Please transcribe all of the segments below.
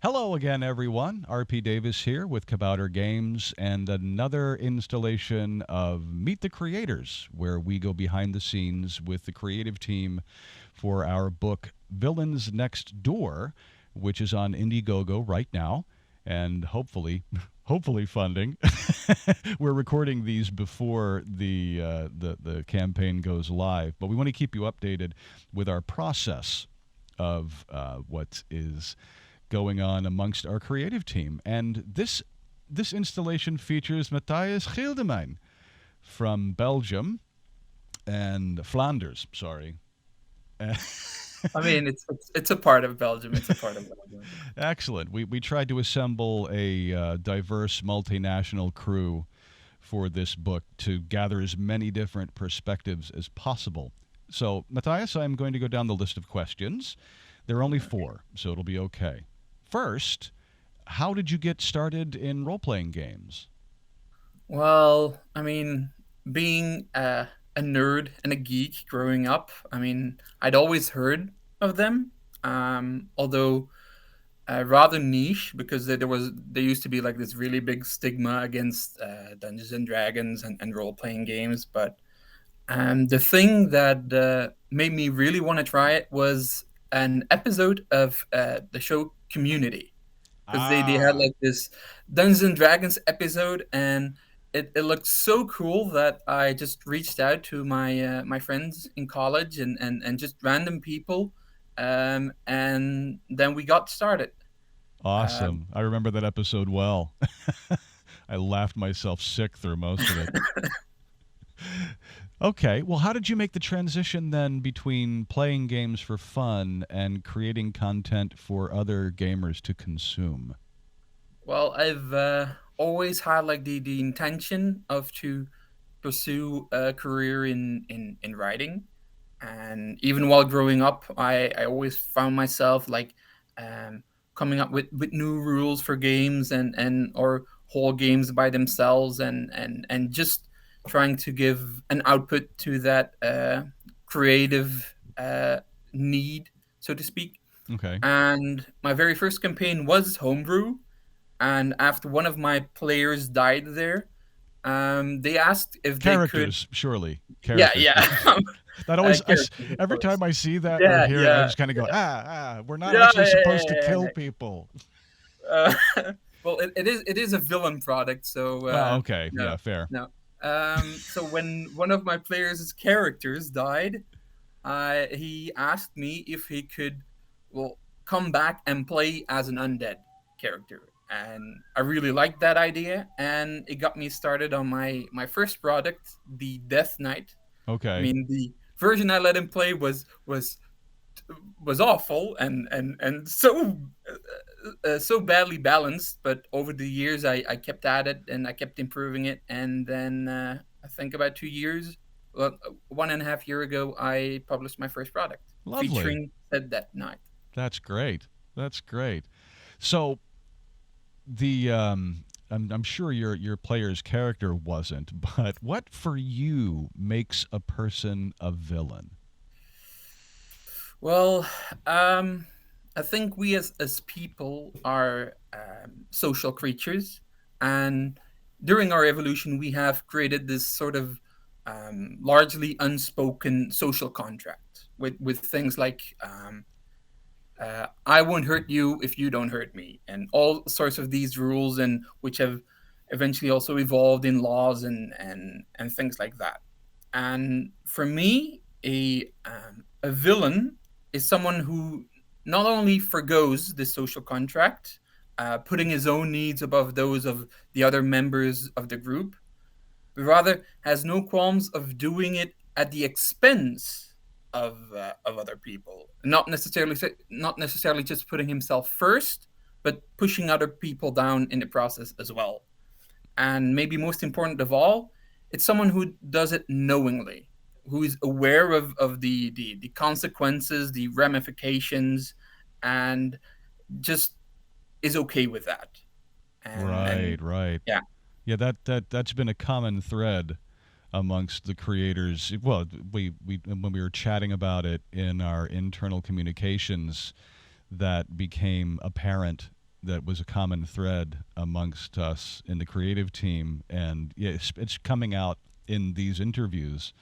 Hello again, everyone. RP Davis here with Kabouter Games and another installation of Meet the Creators, where we go behind the scenes with the creative team for our book Villains Next Door, which is on Indiegogo right now, and hopefully funding. We're recording these before the campaign goes live, but we want to keep you updated with our process of what is going on amongst our creative team. And this installation features Matthias Gildemyn from Belgium and Flanders. Sorry. I mean, it's a part of Belgium. It's a part of Belgium. Excellent. We tried to assemble a diverse multinational crew for this book to gather as many different perspectives as possible. So, Matthias, I'm going to go down the list of questions. There are only four, so it'll be okay. First, how did you get started in role playing games? Well, I mean, being a nerd and a geek growing up, I mean, I'd always heard of them, although rather niche because there used to be like this really big stigma against Dungeons and Dragons and role playing games. But the thing that made me really want to try it was an episode of the show Community, because they had Ah, like this Dungeons and Dragons episode, and it looked so cool that I just reached out to my friends in college and just random people, and then we got started. Um, awesome. I remember that episode well. I laughed myself sick through most of it. Okay, well, how did you make the transition then between playing games for fun and creating content for other gamers to consume? well, I've always had like the intention of to pursue a career in writing, and even while growing up, I always found myself like um, coming up with new rules for games and or whole games by themselves, and just trying to give an output to that creative need, so to speak. Okay. And my very first campaign was homebrew, and after one of my players died there, they asked if they could. Characters, surely. Yeah, Characters. yeah. That always, Characters, of every course. time I see that or Yeah, hear it, I yeah, just kind of go, yeah, we're not yeah, actually supposed to kill people. Uh, well, it is a villain product, so Well, okay. no, Yeah, fair. no. So when one of my players' characters died, he asked me if he could, well, come back and play as an undead character, and I really liked that idea, and it got me started on my first product, the Death Knight. I Okay. mean, the version I let him play was awful and so badly balanced. But over the years, I kept at it and I kept improving it, and then I think about 2 years, well, 1.5 year ago, I published my first product Lovely. featuring said that night. That's great. That's great. So I'm sure your player's character wasn't, but what for you makes a person a villain? Well, um, I think we as people are social creatures, and during our evolution, we have created this sort of largely unspoken social contract with things like I won't hurt you if you don't hurt me, and all sorts of these rules, and which have eventually also evolved in laws and things like that. And for me, a villain is someone who not only forgoes this social contract, putting his own needs above those of the other members of the group, but rather has no qualms of doing it at the expense of other people. Not necessarily just putting himself first, but pushing other people down in the process as well. And maybe most important of all, it's someone who does it knowingly, who is aware of the consequences, the ramifications, and just is okay with that. And Right, right. yeah. Yeah, that's been a common thread amongst the creators. Well, we when we were chatting about it in our internal communications, that became apparent that was a common thread amongst us in the creative team, and yeah, it's coming out in these interviews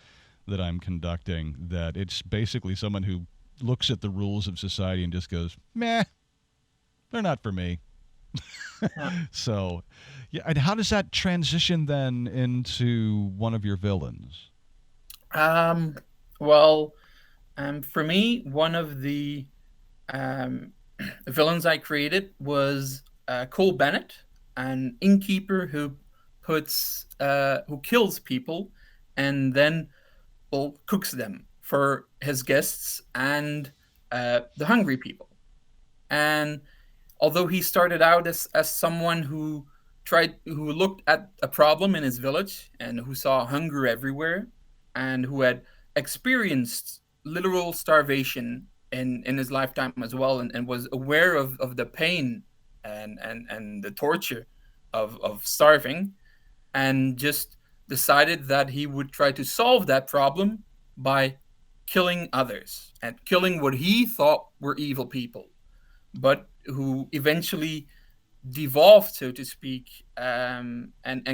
that I'm conducting, that it's basically someone who looks at the rules of society and just goes, meh, they're not for me. Yeah. So, yeah, and how does that transition then into one of your villains? Um, well, for me, one of the um, villains I created was Cole Bennett, an innkeeper who kills people and then cooks them for his guests and the hungry people. And although he started out as someone who looked at a problem in his village and who saw hunger everywhere and who had experienced literal starvation in his lifetime as well, and was aware of the pain and the torture of starving, and just decided that he would try to solve that problem by killing others and killing what he thought were evil people, but who eventually devolved, so to speak, and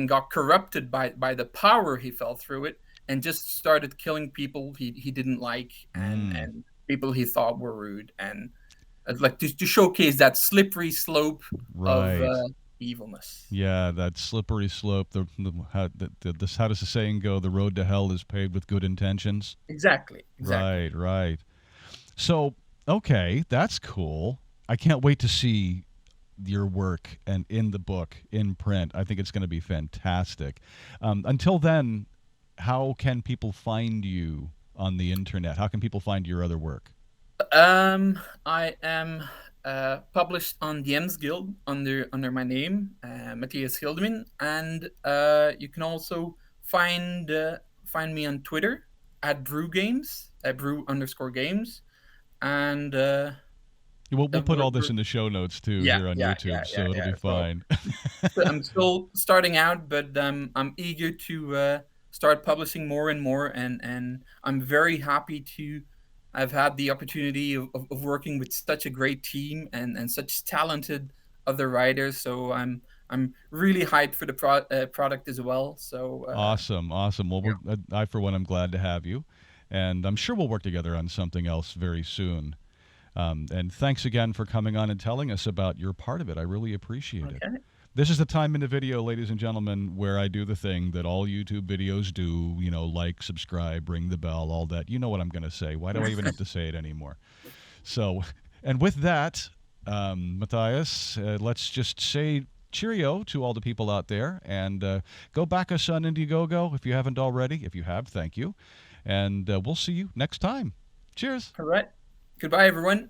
got corrupted by the power he felt through it, and just started killing people he didn't like, Mm, and people he thought were rude, and like to showcase that slippery slope of right. evilness. Yeah, that slippery slope. How does the saying go? The road to hell is paved with good intentions. Exactly, exactly. Right, right. So, okay, that's cool. I can't wait to see your work and in the book in print. I think it's going to be fantastic. Until then, how can people find you on the internet? How can people find your other work? I am published on the M's Guild under my name, Matthias Gildemyn, and you can also find me on Twitter at Brew Games, at Brew underscore Games, and We'll put all this we're in the show notes too yeah, here on yeah, yeah, YouTube, yeah, so it'll yeah. be fine. So I'm still starting out, but I'm eager to start publishing more and more, and I'm very happy to. I've had the opportunity of working with such a great team and such talented other writers. So I'm really hyped for the product as well. So Awesome, awesome. Well, yeah, I for one, am glad to have you, and I'm sure we'll work together on something else very soon. And thanks again for coming on and telling us about your part of it. I really appreciate it. okay, This is the time in the video, ladies and gentlemen, where I do the thing that all YouTube videos do, like, subscribe, ring the bell, all that. You know what I'm going to say. Why do I even have to say it anymore? So, and with that, Matthias, let's just say cheerio to all the people out there, and go back us on Indiegogo if you haven't already. If you have, thank you. And we'll see you next time. Cheers. all right. Goodbye, everyone.